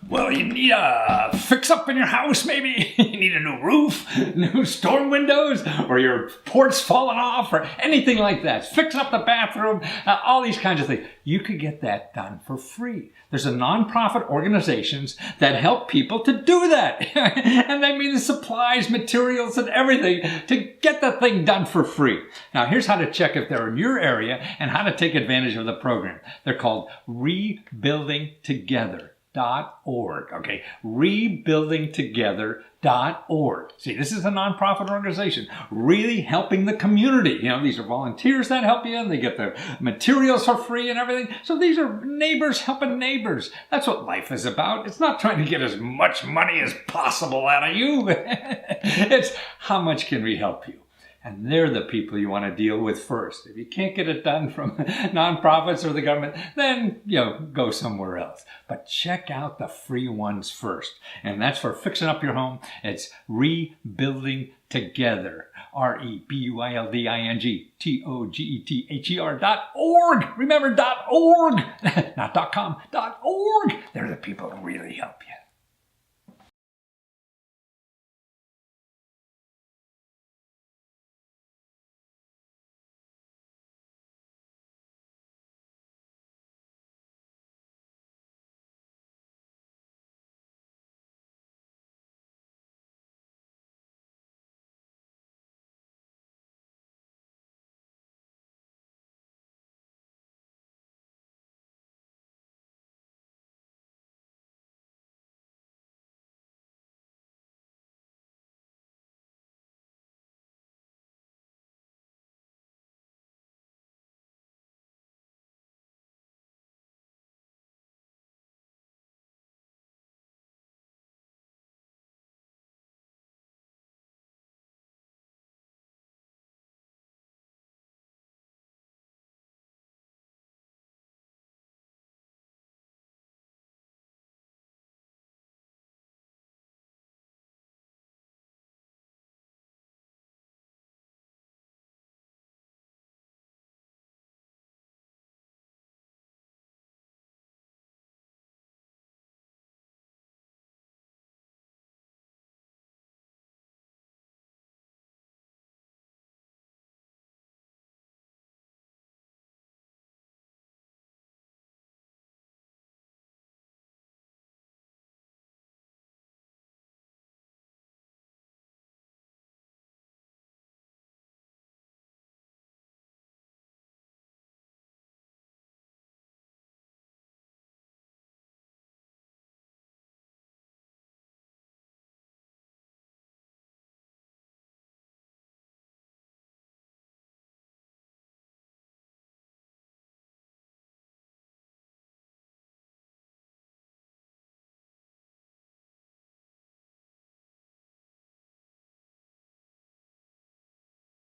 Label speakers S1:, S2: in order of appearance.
S1: Well, you need a fix-up in your house, maybe. You need a new roof, new storm windows, or your port's falling off, or anything like that. Fix up the bathroom, all these kinds of things. You could get that done for free. There's a nonprofit organizations that help people to do that. And they mean the supplies, materials, and everything to get the thing done for free. Now, here's how to check if they're in your area and how to take advantage of the program. They're called rebuildingtogether.org. Okay, rebuildingtogether.org. See, this is a nonprofit organization really helping the community. You know, these are volunteers that help you, and they get the materials for free and everything. So these are neighbors helping neighbors. That's what life is about. It's not trying to get as much money as possible out of you. It's how much can we help you? And they're the people you want to deal with first. If you can't get it done from nonprofits or the government, then, go somewhere else. But check out the free ones first. And that's for fixing up your home. It's Rebuilding Together. RebuildingTogether.org. Remember, .org. Not .com, .org. They're the people who really help you.